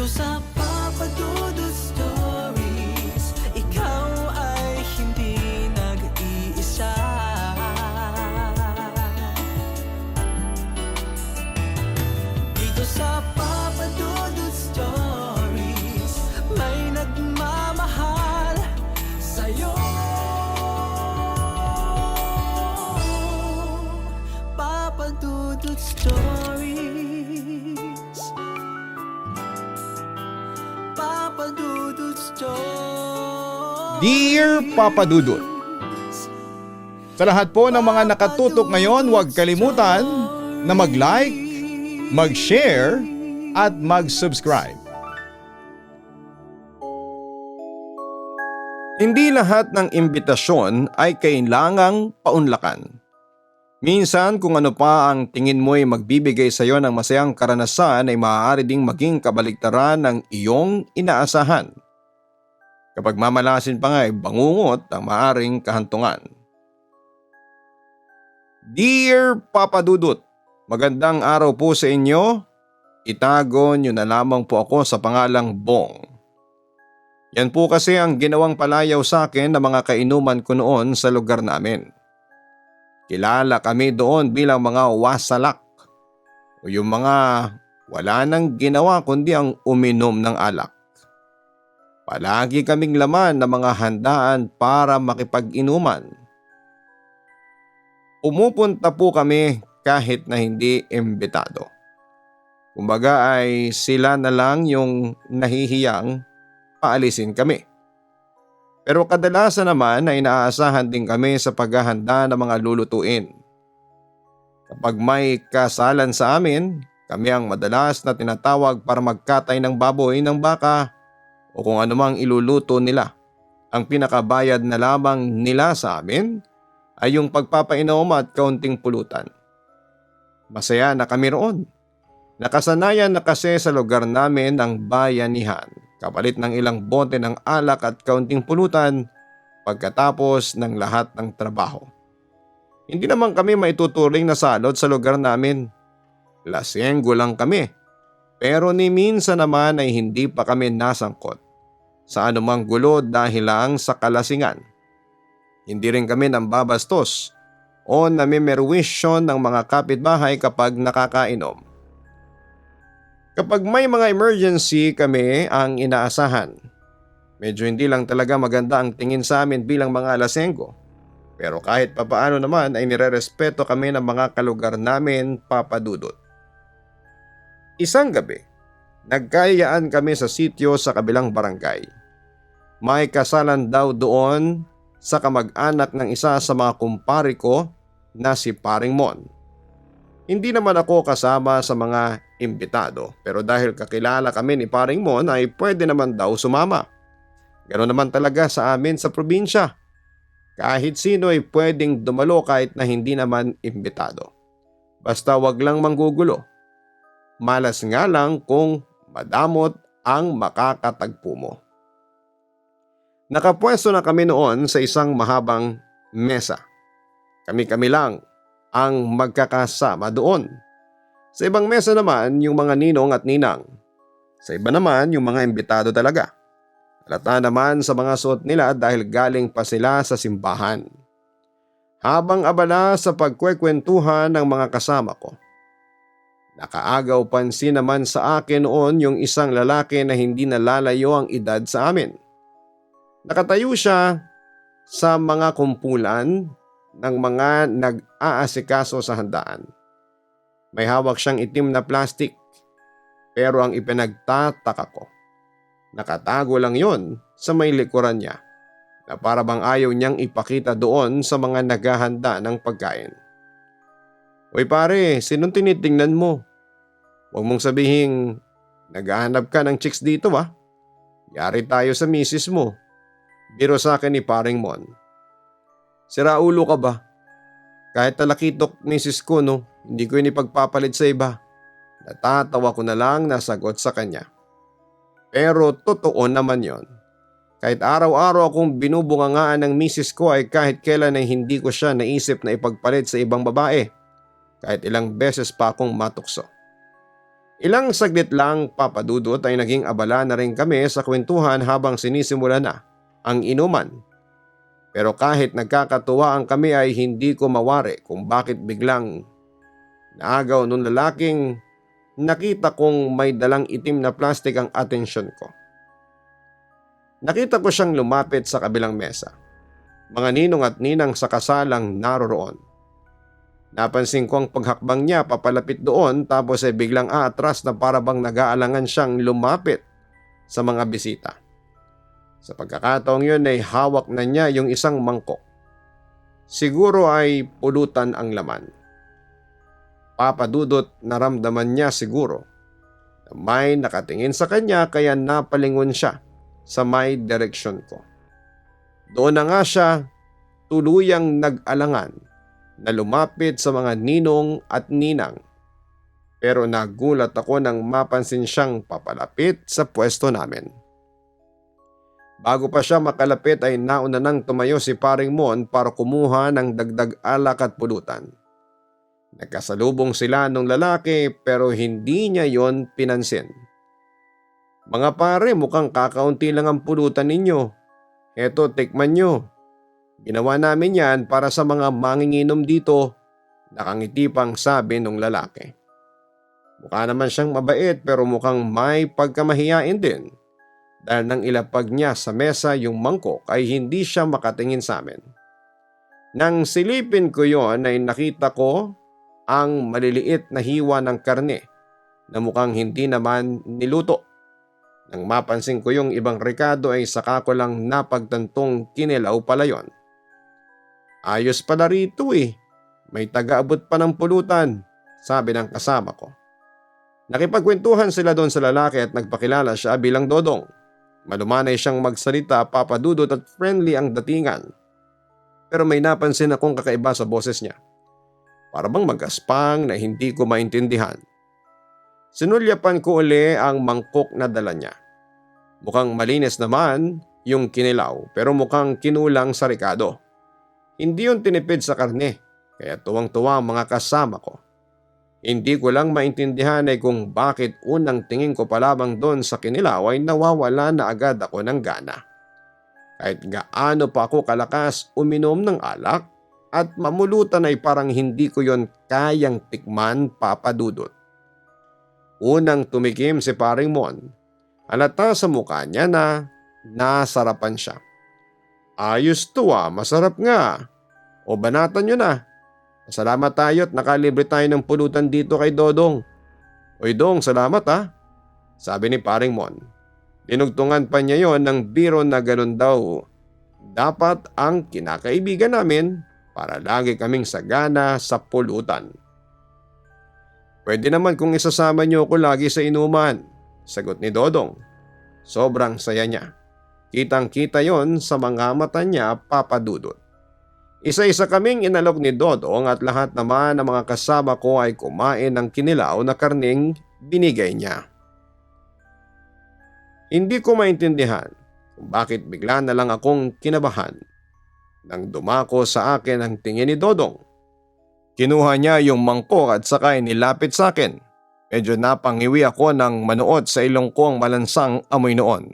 sa Papa Dudut Stories, ikaw ay hindi nag-iisa. Dito sa Papa Dudut Stories, may nagmamahal sa'yo. Papa Dudut Stories, Papa Dudut Stories. Dear Papa Dudut, sa lahat po ng mga nakatutok ngayon, huwag kalimutan na mag-like, mag-share at mag-subscribe. Hindi lahat ng imbitasyon ay kailangang paunlakan. Minsan kung ano pa ang tingin mo ay magbibigay sa iyo ng masayang karanasan ay maaari ding maging kabaligtaran ng iyong inaasahan. Kapag mamalasin pa nga ay bangungot ang maaring kahantungan. Dear Papa Dudut, magandang araw po sa inyo. Itago niyo na lamang po ako sa pangalang Bong. Yan po kasi ang ginawang palayaw sa akin ng mga kainuman ko noon sa lugar namin. Kilala kami doon bilang mga wasalak o yung mga wala nang ginawa kundi ang uminom ng alak. Palagi kaming laman ng mga handaan para makipag-inuman. Pumupunta po kami kahit na hindi imbitado. Kumbaga ay sila na lang yung nahihiyang paalisin kami. Pero kadalasan naman ay inaasahan din kami sa paghahanda ng mga lulutuin. Kapag may kasalan sa amin, kami ang madalas na tinatawag para magkatay ng baboy, ng baka o kung anumang iluluto nila. Ang pinakabayad na lamang nila sa amin ay yung pagpapainom at kaunting pulutan. Masaya na kami roon. Nakasanayan na kasi sa lugar namin ang bayanihan, kapalit ng ilang bote ng alak at kaunting pulutan pagkatapos ng lahat ng trabaho. Hindi naman kami maituturing na salot sa lugar namin. Lasenggo lang kami, pero ni minsan naman ay hindi pa kami nasangkot sa anumang gulo dahil lang sa kalasingan. Hindi rin kami nambabastos o namimerwisyon ng mga kapitbahay kapag nakakainom. Kapag may mga emergency kami ang inaasahan. Medyo hindi lang talaga maganda ang tingin sa amin bilang mga lasenggo. Pero kahit papaano naman ay nirerespeto kami ng mga kalugar namin, Papa Dudut. Isang gabi, nagkayaan kami sa sitio sa kabilang barangay. May kasalan daw doon sa kamag-anak ng isa sa mga kumpare ko na si Paring Mon. Hindi naman ako kasama sa mga imbitado pero dahil kakilala kami ni Paring Mon ay pwede naman daw sumama. Ganoon naman talaga sa amin sa probinsya. Kahit sino ay pwedeng dumalo kahit na hindi naman imbitado. Basta wag lang manggugulo. Malas nga lang kung madamot ang makakatagpo mo. Nakapwesto na kami noon sa isang mahabang mesa. Kami-kami lang ang magkakasama doon. Sa ibang mesa naman yung mga ninong at ninang. Sa iba naman yung mga imbitado talaga. Halata naman sa mga suot nila dahil galing pa sila sa simbahan. Habang abala sa pagkwekwentuhan ng mga kasama ko, nakaagaw pansin naman sa akin noon yung isang lalaki na hindi nalalayo ang edad sa amin. Nakatayo siya sa mga kumpulan ng mga nag-aasikaso sa handaan. May hawak siyang itim na plastik pero ang ipinagtataka ko, nakatago lang yon sa may likuran niya na para bang ayaw niyang ipakita doon sa mga naghahanda ng pagkain. Uy pare, sinong tinitingnan mo? Huwag mong sabihing naghahanap ka ng chicks dito ah. Yari tayo sa misis mo. Biro sa akin ni Paring Mon. Sira ulo ka ba? Kahit talakitok misis ko no, hindi ko yun ipagpapalit sa iba. Natatawa ko na lang na sagot sa kanya. Pero totoo naman yon. Kahit araw-araw akong binubungangaan ng misis ko ay kahit kailan ay hindi ko siya naisip na ipagpalit sa ibang babae. Kahit ilang beses pa akong matukso. Ilang saglit lang, Papa Dudut, ay naging abala na rin kami sa kwentuhan habang sinisimula na ang inuman. Pero kahit nagkakatuwaan kami ay hindi ko mawari kung bakit biglang naagaw nung lalaking nakita kong may dalang itim na plastic ang atensyon ko. Nakita ko siyang lumapit sa kabilang mesa. Mga ninong at ninang sa kasalang naroroon. Napansin ko ang paghakbang niya papalapit doon tapos ay biglang aatras na parabang nag-aalangan siyang lumapit sa mga bisita. Sa pagkakataong yun ay hawak na niya yung isang mangkok. Siguro ay pulutan ang laman. Papa Dudut, naramdaman niya siguro na may nakatingin sa kanya kaya napalingon siya sa may direksyon ko. Doon na nga siya tuluyang nag-alangan na lumapit sa mga ninong at ninang. Pero nagulat ako nang mapansin siyang papalapit sa pwesto namin. Bago pa siya makalapit ay nauna nang tumayo si Paring Mon para kumuha ng dagdag alak at pulutan. Nagkasalubong sila nung lalaki pero hindi niya yon pinansin. "Mga pare, mukhang kakaunti lang ang pulutan ninyo. Eto, tikman nyo. Ginawa namin yan para sa mga manginginom dito," nakangiti pang sabi nung lalaki. Mukha naman siyang mabait pero mukhang may pagkamahiyain din. Dahil nang ilapag niya sa mesa yung mangkok ay hindi siya makatingin sa amin. Nang silipin ko yon ay nakita ko ang maliliit na hiwa ng karne na mukhang hindi naman niluto. Nang mapansin ko yung ibang rekado ay saka ko lang napagtantong kinilaw pala yon. "Ayos pala rito eh. May taga-abot pa ng pulutan," sabi ng kasama ko. Nakipagkwentuhan sila doon sa lalaki at nagpakilala siya bilang Dodong. Malumanay siyang magsalita, Papa Dudut, at friendly ang datingan. Pero may napansin akong kakaiba sa boses niya. Para bang magaspang na hindi ko maintindihan. Sinulyapan ko uli ang mangkok na dala niya. Mukhang malinis naman yung kinilaw pero mukhang kinulang sa rekado. Hindi yun tinipid sa karne kaya tuwang-tuwa ang mga kasama ko. Hindi ko lang maintindihan ay kung bakit unang tingin ko pa lamang doon sa kinilaw ay nawawala na agad ako ng gana. Kahit gaano pa ako kalakas uminom ng alak at mamulutan ay parang hindi ko yon kayang tikman, Papa Dudut. Unang tumikim si Paring Mon. Halata sa mukha niya na nasarapan siya. "Ayos to masarap nga. O banatan nyo na. Salamat tayo at nakalibre tayo ng pulutan dito kay Dodong." "Oy Dong, salamat sabi ni Paring Mon. Dinugtungan pa niya yon ng biro na ganun daw. Dapat ang kinakaibigan namin para lagi kaming sagana sa pulutan. "Pwede naman kung isasama niyo ako lagi sa inuman," sagot ni Dodong. Sobrang saya niya. Kitang-kita yon sa mga mata niya, Papa Dudut. Isa-isa kaming inalok ni Dodong at lahat naman ng mga kasama ko ay kumain ng kinilaw na karneng binigay niya. Hindi ko maintindihan kung bakit bigla na lang akong kinabahan nang dumako sa akin ang tingin ni Dodong. Kinuha niya yung mangkok at saka nilapit sa akin. Medyo napangiwi ako nang manood sa ilong ko ang malansang amoy noon.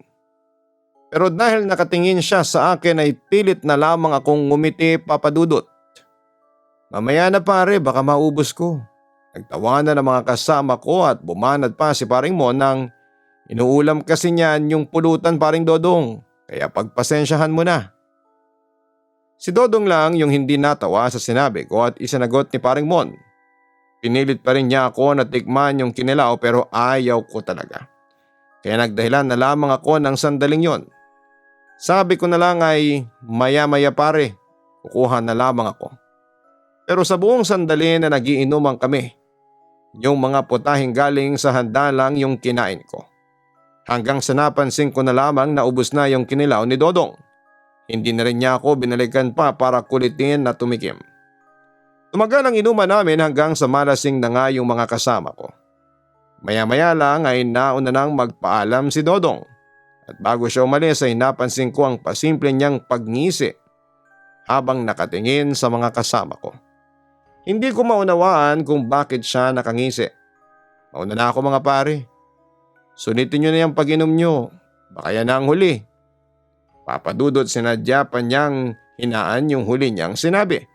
Pero dahil nakatingin siya sa akin ay pilit na lamang akong ngumiti, Papa Dudut. "Mamaya na pare, baka maubos ko." Nagtawanan ng mga kasama ko at bumanad pa si Paring Mon nang inuulam kasi niyan yung pulutan, Paring Dodong, kaya pagpasensyahan mo na. Si Dodong lang yung hindi natawa sa sinabi ko at isinagot ni Paring Mon. Pinilit pa rin niya ako na tikman yung kinilaw pero ayaw ko talaga. Kaya nagdahilan na lamang ako ng sandaling yon. Sabi ko na lang ay maya-maya pare, kukuha na lamang ako. Pero sa buong sandali na nagiinuman kami, yung mga putahing galing sa handa lang yung kinain ko. Hanggang sa napansin ko na lamang na ubos na yung kinilaw ni Dodong. Hindi na rin niya ako binalikan pa para kulitin na tumikim. Tumagal ang inuman namin hanggang sa malasing na nga yung mga kasama ko. Maya-maya lang ay nauna nang magpaalam si Dodong. At bago siya umalis ay napansin ko ang pasimple niyang pagngisi habang nakatingin sa mga kasama ko. Hindi ko maunawaan kung bakit siya nakangisi. Mauna na ako mga pare. Sunitin nyo na yung pag-inom nyo. Baka yan na ang huli. Papadudot sinadya pa niyang hinaan yung huli niyang sinabi.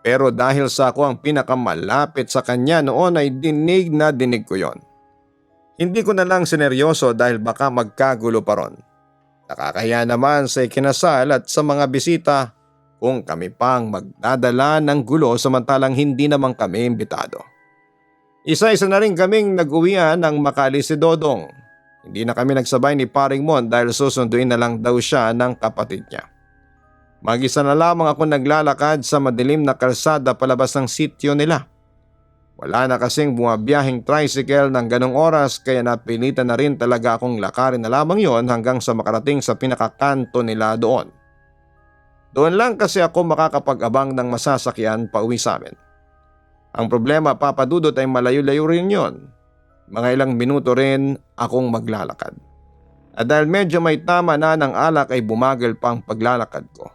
Pero dahil sa ako ang pinakamalapit sa kanya noon ay dinig na dinig ko yon. Hindi ko na lang sineryoso dahil baka magkagulo pa ron. Nakakahiya naman sa ikinasal at sa mga bisita kung kami pang magdadala ng gulo samantalang hindi naman kami imbitado. Isa-isa na rin kaming nag-uwian ng makali si Dodong. Hindi na kami nagsabay ni Paring Mon dahil susunduin na lang daw siya ng kapatid niya. Mag-isa na lamang ako naglalakad sa madilim na kalsada palabas ng sityo nila. Wala na kasing bumabiyahing tricycle ng ganong oras kaya napilitan na rin talaga akong lakarin na lamang yon hanggang sa makarating sa pinakakanto nila doon. Doon lang kasi ako makakapag-abang ng masasakyan pa uwi sa amin. Ang problema papadudot ay malayo-layo rin yon. Mga ilang minuto rin akong maglalakad. At dahil medyo may tama na ng alak ay bumagal pa ang paglalakad ko.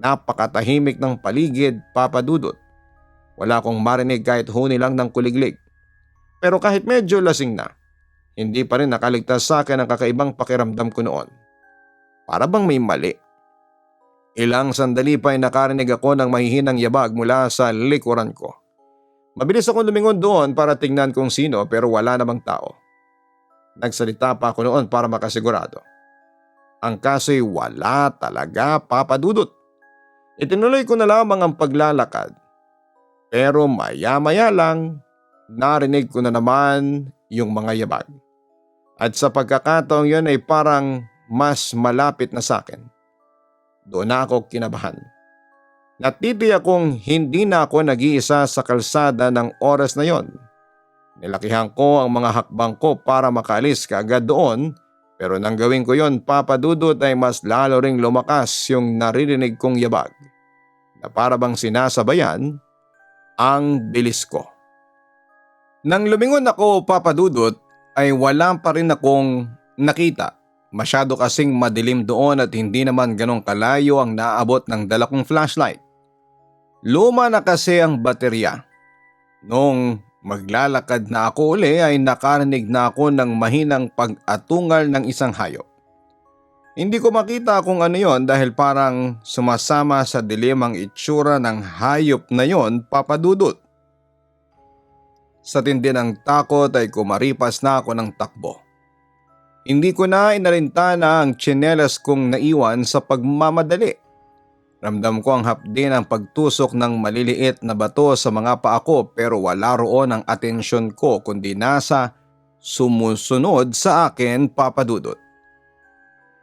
Napakatahimik ng paligid papadudot. Wala akong marinig kahit huni lang ng kuliglig. Pero kahit medyo lasing na, hindi pa rin nakaligtas sa akin ang kakaibang pakiramdam ko noon. Para bang may mali. Ilang sandali pa ay nakarinig ako ng mahihinang yabag mula sa likuran ko. Mabilis akong lumingon doon para tingnan kung sino pero wala namang tao. Nagsalita pa ako noon para makasigurado. Ang kaso'y wala talaga papadudot. Itinuloy ko na lamang ang paglalakad. Pero maya-maya lang, narinig ko na naman yung mga yabag. At sa pagkakataong yun ay parang mas malapit na sa akin. Doon na ako kinabahan. Natitiyak kong hindi na ako nag-iisa sa kalsada ng oras na yon. Nilakihan ko ang mga hakbang ko para makaalis kaagad doon pero nang gawin ko yon papadudot ay mas lalo ring lumakas yung naririnig kong yabag na para bang sinasabayan ang bilis ko. Nang lumingon ako papadudot ay wala pa rin akong nakita. Masyado kasing madilim doon at hindi naman ganong kalayo ang naabot ng dala kong flashlight. Luma na kasi ang baterya. Noong maglalakad na ako uli ay nakarinig na ako ng mahinang pag-atungal ng isang hayop. Hindi ko makita kung ano yon dahil parang sumasama sa dilim ang itsura ng hayop na yon papadudot. Sa tindi ng takot ay kumaripas na ako ng takbo. Hindi ko na inalintana ang tsinelas kong naiwan sa pagmamadali. Ramdam ko ang hapdi ng pagtusok ng maliliit na bato sa mga paa ko pero wala roon ang atensyon ko kundi nasa sumusunod sa akin papadudot.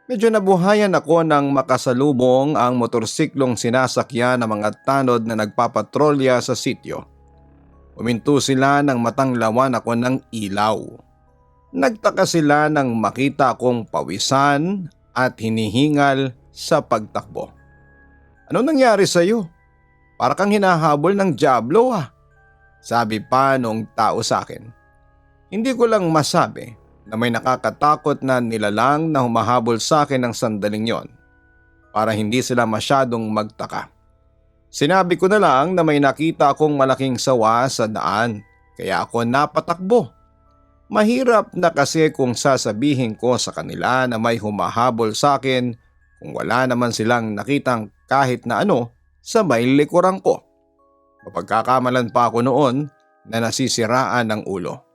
Medyo nabuhayan ako nang makasalubong ang motorsiklong sinasakyan ng mga tanod na nagpapatrolya sa sityo. Uminto sila nang matanglawan ako ng ilaw. Nagtaka sila nang makita akong pawisan at hinihingal sa pagtakbo. Ano nangyari sa iyo? Para kang hinahabol ng dyablo ah. Sabi pa nung tao sa akin. Hindi ko lang masabi na may nakakatakot na nilalang na humahabol sa akin ng sandaling yon para hindi sila masyadong magtaka. Sinabi ko na lang na may nakita akong malaking sawa sa daan kaya ako napatakbo. Mahirap na kasi kung sasabihin ko sa kanila na may humahabol sa akin kung wala naman silang nakitang kahit na ano sa may likuran ko. Mapagkakamalan pa ako noon na nasisiraan ng ulo.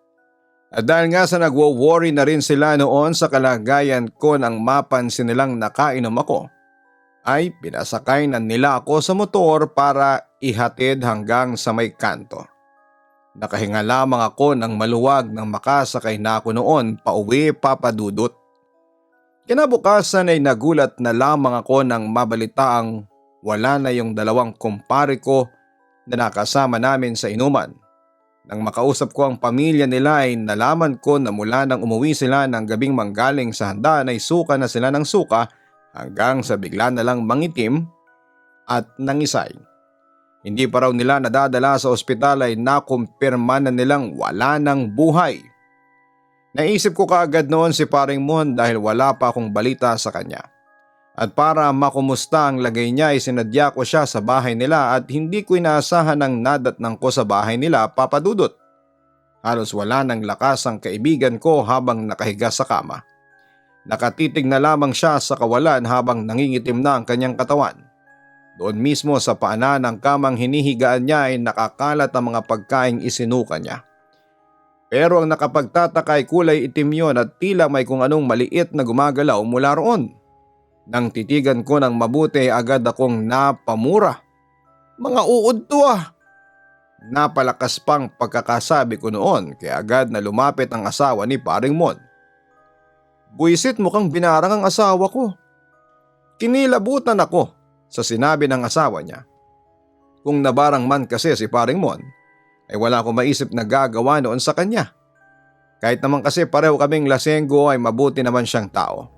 At dahil nga sa nagwo-worry na rin sila noon sa kalagayan ko nang mapansin nilang nakainom ako, ay pinasakay na nila ako sa motor para ihatid hanggang sa may kanto. Nakahinga lamang ako ng maluwag nang makasakay na ako noon pauwi papadudot. Kinabukasan ay nagulat na lamang ako nang mabalitaang wala na yung dalawang kumpare ko na nakasama namin sa inuman. Nang makausap ko ang pamilya nila ay nalaman ko na mula nang umuwi sila ng gabing manggaling sa handaan ay suka na sila ng suka hanggang sa bigla na lang mangitim at nangisay. Hindi pa raw nila nadadala sa ospital ay nakumpirma na nilang wala ng buhay. Naisip ko kaagad noon si Paring Mon dahil wala pa akong balita sa kanya. At para makumusta ang lagay niya ay sinadya ko siya sa bahay nila at hindi ko inaasahan ang nadatnang ko sa bahay nila papadudot. Halos wala ng lakas ang kaibigan ko habang nakahiga sa kama. Nakatitig na lamang siya sa kawalan habang nangingitim na ang kanyang katawan. Doon mismo sa paanan ng kamang hinihigaan niya ay nakakalat ang mga pagkaing isinuka niya. Pero ang nakapagtataka ay kulay itim yon at tila may kung anong maliit na gumagalaw mula roon. Nang titigan ko ng mabuti agad akong napamura. Mga uod to ah! Napalakas pang pagkakasabi ko noon kaya agad na lumapit ang asawa ni Paring Mon. Buisit, mukhang binarang ang asawa ko. Kinilabutan ako sa sinabi ng asawa niya. Kung nabarang man kasi si Paring Mon, ay wala akong maisip na gagawa noon sa kanya. Kahit naman kasi pareho kaming lasenggo ay mabuti naman siyang tao.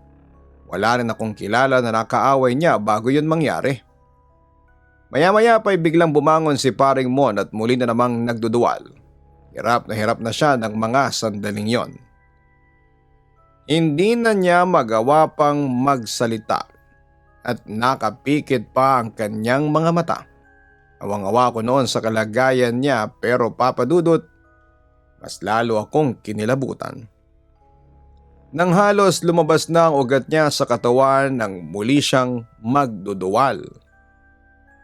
Wala rin akong kilala na nakaaway niya bago yun mangyari. Maya-maya pa'y biglang bumangon si Paring Mon at muli na namang nagduduwal. Hirap na siya ng mga sandaling yon. Hindi na niya magawa pang magsalita at nakapikit pa ang kanyang mga mata. Awang-awa ko noon sa kalagayan niya pero papadudot, mas lalo akong kinilabutan. Nang halos lumabas na ang ugat niya sa katawan nang muli siyang magduduwal.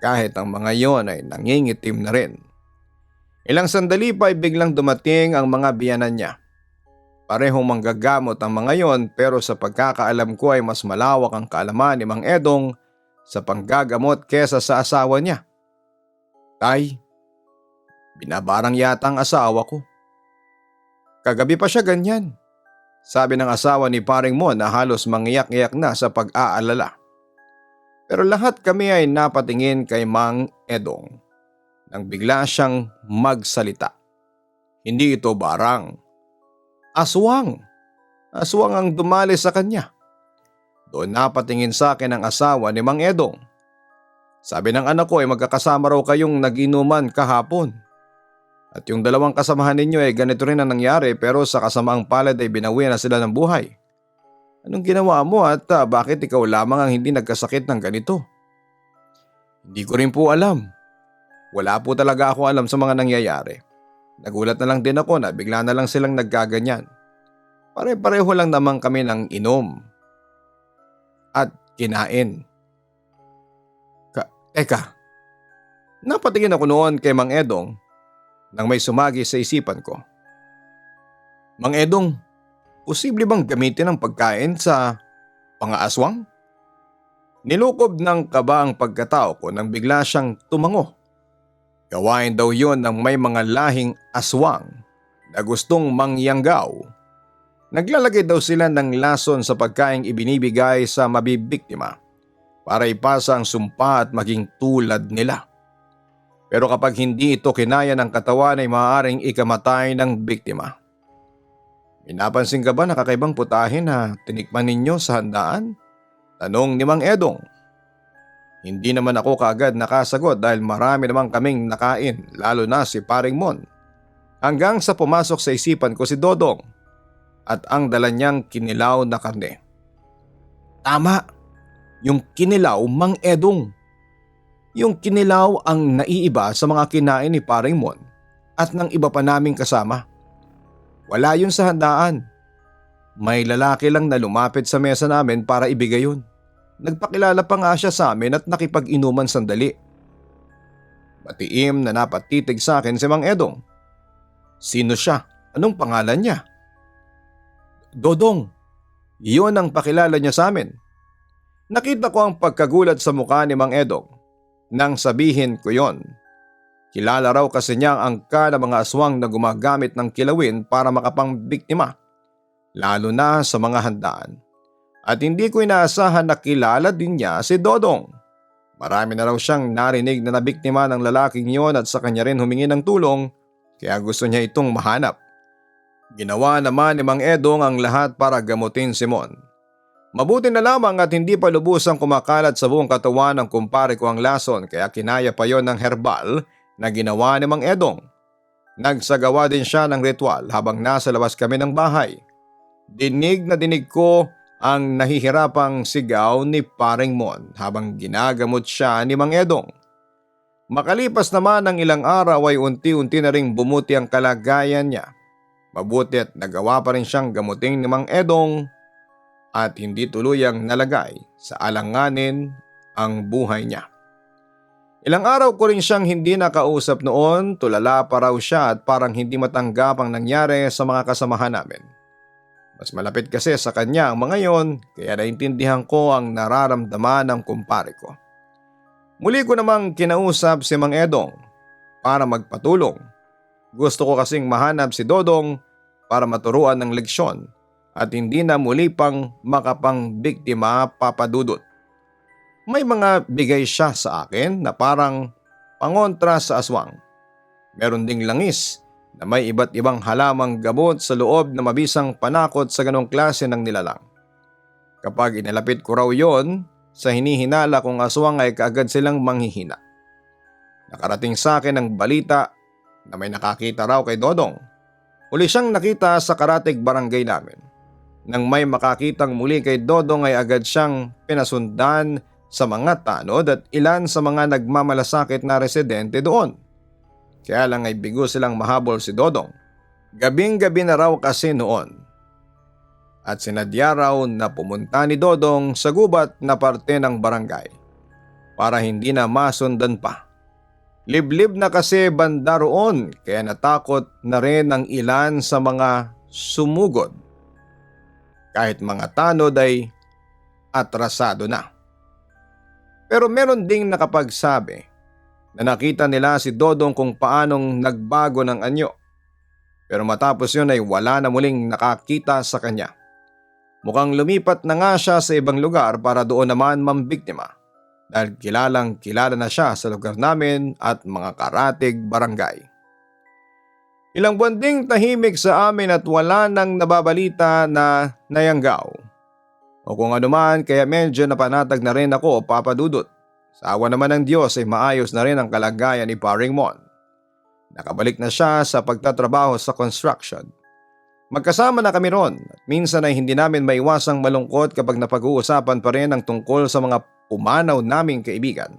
Kahit ang mga yon ay nangingitim na rin. Ilang sandali pa ay biglang dumating ang mga biyanan niya. Parehong manggagamot ang mga yon pero sa pagkakaalam ko ay mas malawak ang kaalaman ni Mang Edong sa panggagamot kesa sa asawa niya. Tay, binabarang yata ang asawa ko. Kagabi pa siya ganyan. Sabi ng asawa ni Paring Mon na halos mangiyak-iyak na sa pag-aalala. Pero lahat kami ay napatingin kay Mang Edong nang bigla siyang magsalita. Hindi ito barang. Aswang. Aswang ang dumali sa kanya. Doon napatingin sa akin ang asawa ni Mang Edong. Sabi ng anak ko ay magkakasama raw kayong nag-inuman kahapon. At yung dalawang kasamahan ninyo ay ganito rin ang nangyari pero sa kasamaang palad ay binawian na sila ng buhay. Anong ginawa mo at bakit ikaw lamang ang hindi nagkasakit ng ganito? Hindi ko rin po alam. Wala po talaga ako alam sa mga nangyayari. Nagulat na lang din ako na bigla na lang silang nagkaganyan. Pare-pareho lang naman kami ng inom. At kinain. Teka, napatingin ako noon kay Mang Edong nang may sumagi sa isipan ko. Mang Edong, posible bang gamitin ang pagkain sa pangaaswang? Nilukob ng kaba ang pagkatao ko nang bigla siyang tumango. Gawain daw yon ng may mga lahing aswang na gustong mangyanggaw. Naglalagay daw sila ng lason sa pagkaing ibinibigay sa mabibiktima para ipasa ang sumpa at maging tulad nila. Pero kapag hindi ito kinaya ng katawan ay maaaring ikamatay ng biktima. Pinapansin ka ba na kakaibang putahe na tinikman ninyo sa handaan? Tanong ni Mang Edong. Hindi naman ako kaagad nakasagot dahil marami namang kaming nakain, lalo na si Paring Mon. Hanggang sa pumasok sa isipan ko si Dodong at ang dala niyang kinilaw na karne. Tama, yung kinilaw Mang Edong. Yung kinilaw ang naiiba sa mga kinain ni Paring Mon at ng iba pa naming kasama. Wala yun sa handaan. May lalaki lang na lumapit sa mesa namin para ibigay yun. Nagpakilala pa nga siya sa amin at nakipag-inuman sandali. Matiim na napatitig sa akin si Mang Edong. Sino siya? Anong pangalan niya? Dodong. Iyon ang pakilala niya sa amin. Nakita ko ang pagkagulat sa mukha ni Mang Edong nang sabihin ko yon. Kilala raw kasi niya ang angka ng mga aswang na gumagamit ng kilawin para makapangbiktima, lalo na sa mga handaan. At hindi ko inaasahan na kilala din niya si Dodong. Marami na raw siyang narinig na nabiktima ng lalaking yon at sa kanya rin humingi ng tulong kaya gusto niya itong mahanap. Ginawa naman ni Mang Edong ang lahat para gamutin si Mon. Mabuti na lamang at hindi pa lubusang kumakalat sa buong katawan ng kumpare ko ang lason kaya kinaya pa yon ng herbal na ginawa ni Mang Edong. Nagsagawa din siya ng ritual habang nasa labas kami ng bahay. Dinig na dinig ko ang nahihirapang sigaw ni Paring Mon habang ginagamot siya ni Mang Edong. Makalipas naman ng ilang araw ay unti-unti na ring bumuti ang kalagayan niya Mabuti at nagawa pa rin siyang gamutin ni Mang Edong at hindi tuluyang nalagay sa alanganin ang buhay niya. Ilang araw ko rin siyang hindi nakausap noon, tulala pa raw siya at parang hindi matanggap ang nangyari sa mga kasamahan namin. Mas malapit kasi sa kanya ang mga yon, kaya naintindihan ko ang nararamdaman ng kumpare ko. Muli ko namang kinausap si Mang Edong para magpatulong. Gusto ko kasing mahanap si Dodong para maturuan ng leksyon at hindi na muli pang makapangbiktima, Papa Dudut. May mga bigay siya sa akin na parang pangontra sa aswang. Meron ding langis na may iba't ibang halamang gamot sa loob na mabisang panakot sa ganong klase ng nilalang. Kapag inilapit ko raw yon, sa hinihinala kong aswang ay kaagad silang manghihina. Nakarating sa akin ang balita na may nakakita raw kay Dodong. Uli siyang nakita sa Karatig barangay namin. Nang may makakitang muli kay Dodong ay agad siyang pinasundan sa mga tanod at ilan sa mga nagmamalasakit na residente doon. Kaya lang ay bigo silang mahabol si Dodong. Gabing-gabi na raw kasi noon. At sinadya raw na pumunta ni Dodong sa gubat na parte ng barangay para hindi na masundan pa. Liblib na kasi banda roon kaya natakot na rin ang ilan sa mga sumugod. Kahit mga tanod ay atrasado na. Pero meron ding nakapagsabi na nakita nila si Dodong kung paanong nagbago ng anyo. Pero matapos yun ay wala na muling nakakita sa kanya. Mukhang lumipat na nga siya sa ibang lugar para doon naman mambiktima dahil kilalang kilala na siya sa lugar namin at mga Karatig barangay. Ilang buwan ding tahimik sa amin at wala nang nababalita na nayanggaw. O kung ano man, kaya medyo napanatag na rin ako, Papa Dudut. Sa awa naman ng Diyos ay maayos na rin ang kalagayan ni Paring Mon. Nakabalik na siya sa pagtatrabaho sa construction. Magkasama na kami ron at minsan ay hindi namin maiwasang malungkot kapag napag-uusapan pa rin ang tungkol sa mga pumanaw naming kaibigan.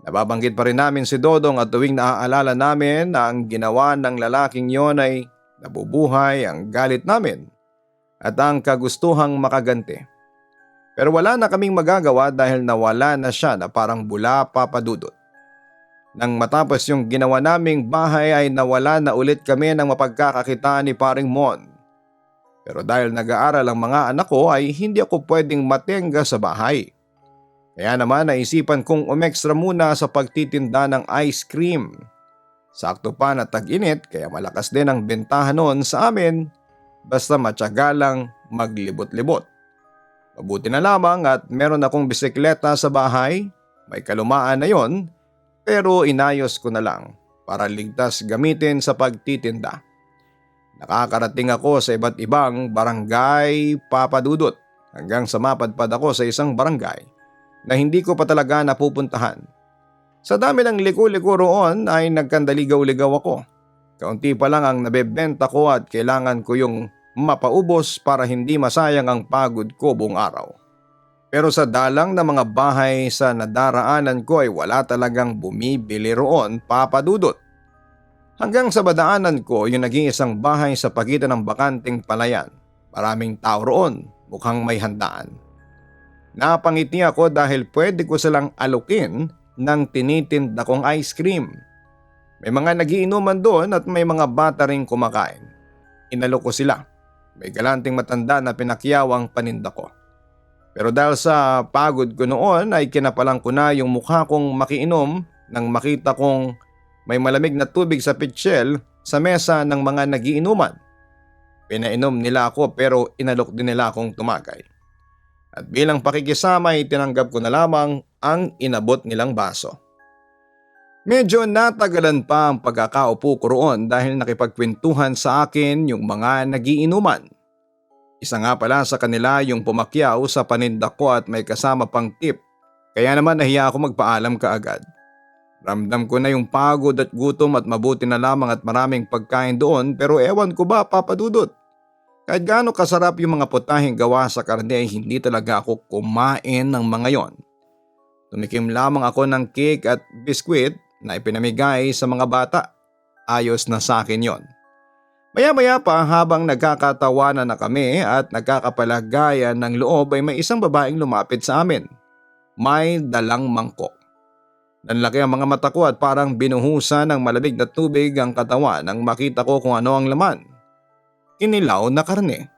Nababanggit pa rin namin si Dodong at tuwing naaalala namin na ang ginawa ng lalaking yon ay nabubuhay ang galit namin at ang kagustuhang makaganti. Pero wala na kaming magagawa dahil nawala na siya na parang bula, Papa Dudut. Nang matapos yung ginawa naming bahay ay nawala na ulit kami ng mapagkakakitaan ni Paring Mon. Pero dahil nag-aaral ang mga anak ko ay hindi ako pwedeng matenga sa bahay. Kaya naman naisipan kong umextra muna sa pagtitinda ng ice cream. Sakto pa na tag-init kaya malakas din ang bentahan noon sa amin. Basta matyaga lang maglibot-libot. Mabuti na lamang at meron akong bisikleta sa bahay. May kalumaan na yon, pero inayos ko na lang para ligtas gamitin sa pagtitinda. Nakakarating ako sa iba't ibang barangay, Papa Dudut, hanggang sa mapadpad ako sa isang barangay na hindi ko pa talaga napupuntahan. Sa dami ng liko-liko roon ay nagkandaligaw-ligaw ako. Kaunti pa lang ang nabebenta ko at kailangan ko yung mapaubos para hindi masayang ang pagod ko buong araw. Pero sa dalang na mga bahay sa nadaraanan ko ay wala talagang bumibili roon, Papa Dudut. Hanggang sa badaanan ko yung naging isang bahay sa pagitan ng bakanting palayan. Maraming tao roon, mukhang may handaan. Napangiti ako dahil pwede ko silang alukin ng tinitinda kong ice cream. May mga nagiinuman doon at may mga bata ring kumakain. Inalok ko sila. May galanting matanda na pinakyaw ang paninda ko. Pero dahil sa pagod ko noon ay kinapalang ko na yung mukha kong makiinom nang makita kong may malamig na tubig sa pitsyel sa mesa ng mga nagiinuman. Pinainom nila ako pero inalok din nila akong tumagay. At bilang pakikisama ay tinanggap ko na lamang ang inabot nilang baso. Medyo natagalan pa ang pagkakaupo ko roon dahil nakipagkwentuhan sa akin yung mga nagiinuman. Isa nga pala sa kanila yung pumakyaw sa paninda ko at may kasama pang tip, kaya naman nahiya ako magpaalam kaagad. Ramdam ko na yung pagod at gutom at mabuti na lamang at maraming pagkain doon pero ewan ko ba, Papa Dudut. Kahit gaano kasarap yung mga putahing gawa sa karne ay hindi talaga ako kumain ng mga yon. Tumikim lamang ako ng cake at biskwit na ipinamigay sa mga bata. Ayos na sa akin yon. Maya-maya pa habang nagkakatawanan na kami at nagkakapalagayan ng loob ay may isang babaeng lumapit sa amin. May dalang mangkok. Nanlaki ang mga mata ko at parang binuhusan ng malamig na tubig ang katawan nang makita ko kung ano ang laman. Kinilaw na karne.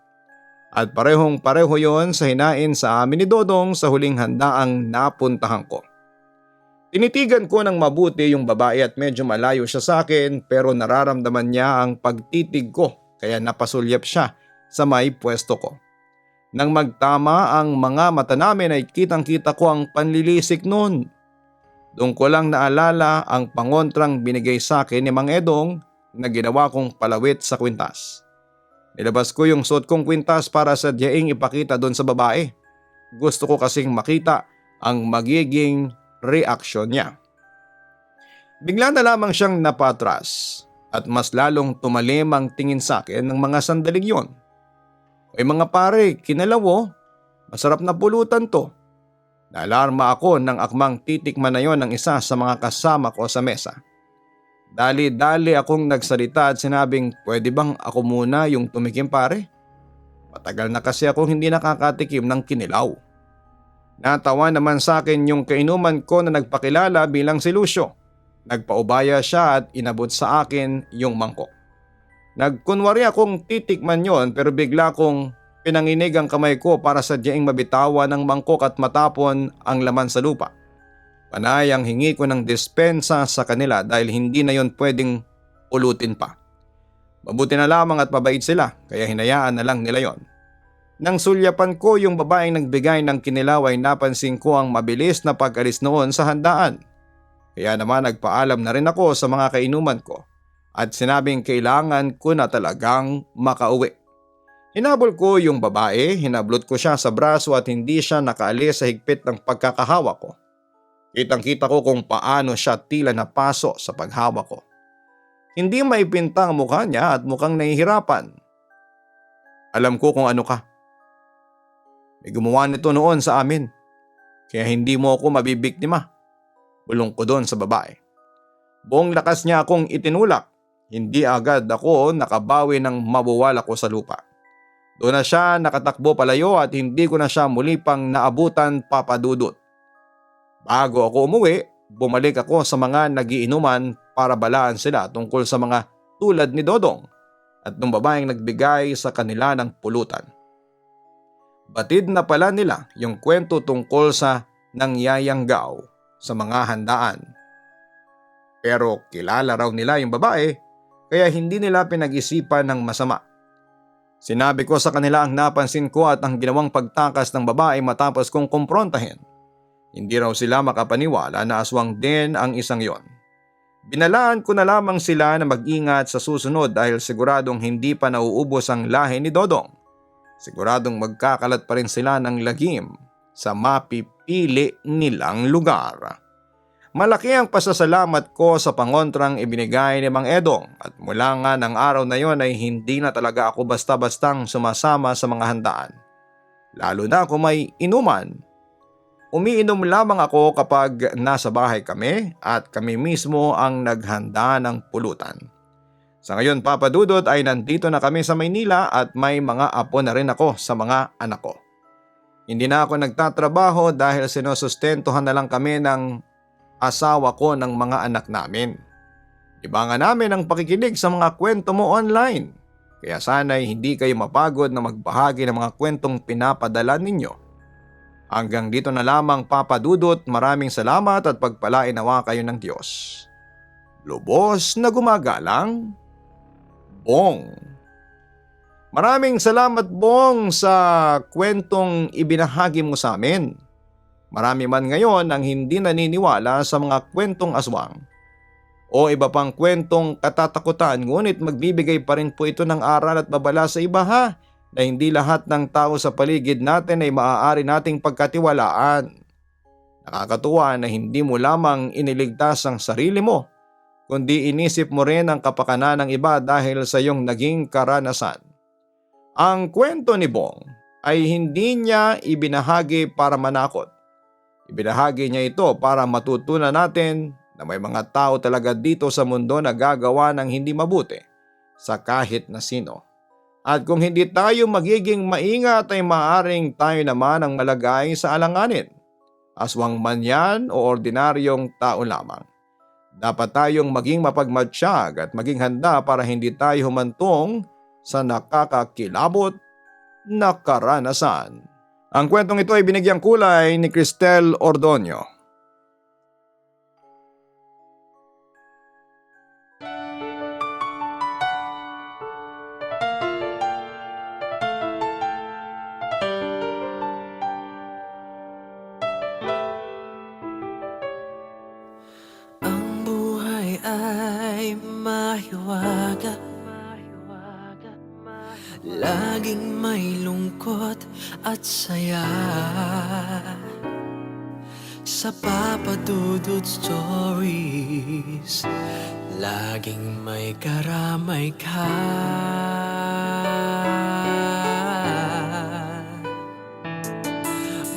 At parehong pareho yon sa hinain sa amin ni Dodong sa huling handaang napuntahan ko. Tinitigan ko ng mabuti yung babae at medyo malayo siya sa akin pero nararamdaman niya ang pagtitig ko kaya napasulyap siya sa may pwesto ko. Nang magtama ang mga mata namin ay kitang-kita ko ang panlilisik noon. Doon ko lang naalala ang pangontrang binigay sa akin ni Mang Edong na ginawa kong palawit sa kwintas. Nilabas ko yung suot kong kwintas para sa diyaing ipakita doon sa babae. Gusto ko kasing makita ang magiging reaksyon niya. Bigla na lamang siyang napatras at mas lalong tumalim ang tingin sa akin ng mga sandaling yon. Ay mga pare, kinalawo, masarap na pulutan to. Naalarma ako nang akmang titikman na yon ng isa sa mga kasama ko sa mesa. Dali-dali akong nagsalita at sinabing pwede bang ako muna yung tumikim pare? Matagal na kasi akong hindi nakakatikim ng kinilaw. Natawa naman sa akin yung kainuman ko na nagpakilala bilang si Lucio. Nagpaubaya siya at inabot sa akin yung mangkok. Nagkunwari akong titikman yon pero bigla kong pinanginig ang kamay ko para sadyang mabitawan ng mangkok at matapon ang laman sa lupa. Panay ang hingi ko ng dispensa sa kanila dahil hindi na yon pwedeng ulutin pa. Mabuti na lamang at mabait sila kaya hinayaan na lang nila yon. Nang sulyapan ko yung babaeng nagbigay ng kinilaw ay napansin ko ang mabilis na pag-alis noon sa handaan. Kaya naman nagpaalam na rin ako sa mga kainuman ko at sinabing kailangan ko na talagang makauwi. Hinabol ko yung babae, hinablot ko siya sa braso at hindi siya nakaalis sa higpit ng pagkakahawa ko. Kitang-kita ko kung paano siya tila napaso sa paghawa ko. Hindi maipinta ang mukha niya at mukhang nahihirapan. Alam ko kung ano ka. May gumawa nito noon sa amin. Kaya hindi mo ako mabibiktima. Bulong ko doon sa babae. Buong lakas niya akong itinulak. Hindi agad ako nakabawi ng mabuwala ko sa lupa. Doon na siya nakatakbo palayo at hindi ko na siya muli pang naabutan papadudot. Bago ako umuwi, bumalik ako sa mga nagiinuman para balaan sila tungkol sa mga tulad ni Dodong at ng babaeng nagbigay sa kanila ng pulutan. Batid na pala nila yung kwento tungkol sa nangyayanggaw sa mga handaan. Pero kilala raw nila yung babae kaya hindi nila pinag-isipan ng masama. Sinabi ko sa kanila ang napansin ko at ang ginawang pagtakas ng babae matapos kong kumprontahin. Hindi raw sila makapaniwala na aswang din ang isang yon. Binalaan ko na lamang sila na mag-ingat sa susunod dahil siguradong hindi pa nauubos ang lahi ni Dodong. Siguradong magkakalat pa rin sila ng lagim sa mapipili nilang lugar. Malaki ang pasasalamat ko sa pangontrang ibinigay ni Mang Edong at mula nga ng araw na yon ay hindi na talaga ako basta-bastang sumasama sa mga handaan. Lalo na kung may inuman. Umiinom lamang ako kapag nasa bahay kami at kami mismo ang naghanda ng pulutan. Sa ngayon Papa Dudut ay nandito na kami sa Maynila at may mga apo na rin ako sa mga anak ko. Hindi na ako nagtatrabaho dahil sinusustentuhan na lang kami ng asawa ko ng mga anak namin. Ibangan namin ang pakikinig sa mga kwento mo online. Kaya sana'y hindi kayo mapagod na magbahagi ng mga kwentong pinapadala ninyo. Hanggang dito na lamang Papa Dudut, maraming salamat at pagpalain nawa kayo ng Diyos. Lubos na gumagalang, Bong. Maraming salamat Bong sa kwentong ibinahagi mo sa amin. Marami man ngayon ang hindi naniniwala sa mga kwentong aswang o iba pang kwentong katatakutan ngunit magbibigay pa rin po ito ng aral at babala sa iba na hindi lahat ng tao sa paligid natin ay maaari nating pagkatiwalaan. Nakakatuwa na hindi mo lamang iniligtas ang sarili mo, kundi inisip mo rin ang kapakanan ng iba dahil sa iyong naging karanasan. Ang kwento ni Bong ay hindi niya ibinahagi para manakot. Ibinahagi niya ito para matutunan natin na may mga tao talaga dito sa mundo na gagawa ng hindi mabuti sa kahit na sino. At kung hindi tayo magiging maingat ay maaaring tayo naman ang malagay sa alanganin. Aswang man yan o ordinaryong tao lamang. Dapat tayong maging mapagmatsyag at maging handa para hindi tayo humantong sa nakakakilabot na karanasan. Ang kwentong ito ay binigyang kulay ni Cristel Ordonio. Ang buhay ay mahiwaga, laging may lungkot at saya. Sa Papa Dudut Stories, laging may karamay ka.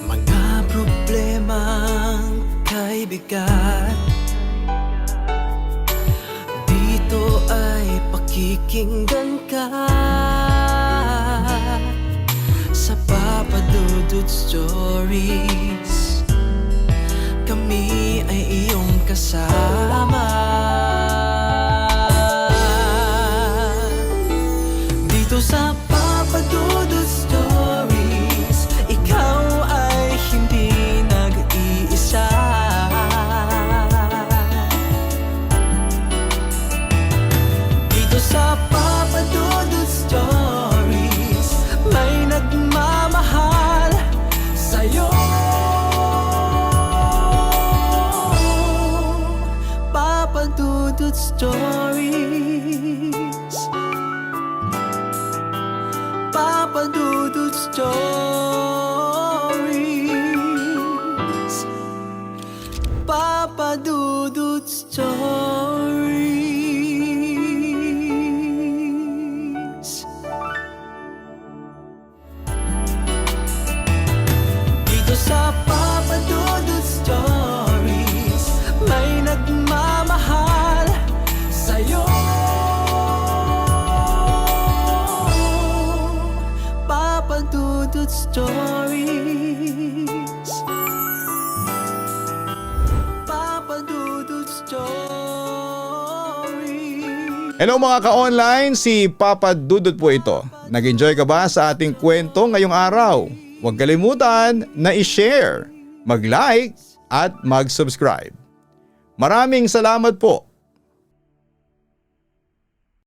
Mga problemang kaibigan, dito ay pakikinggan ka. Sa Papa Dudut Stories, kami ay iyong kasama. Dito sa Papa Dudut Stories, ikaw ay hindi nag-iisa. Dito sa Papa Dudut Stories, may nagmamahal sa'yo. Papa Dudut Stories, Papa Dudut Stories, Papa Dudut Stories. Dito sa Papa Dudut Stories, may nagmamahal sa'yo. Papa Dudut Stories, Papa Dudut Stories. Hello mga ka-online, si Papa Dudut po ito. Nag-enjoy ka ba sa ating kwento ngayong araw? Huwag kalimutan na i-share, mag-like at mag-subscribe. Maraming salamat po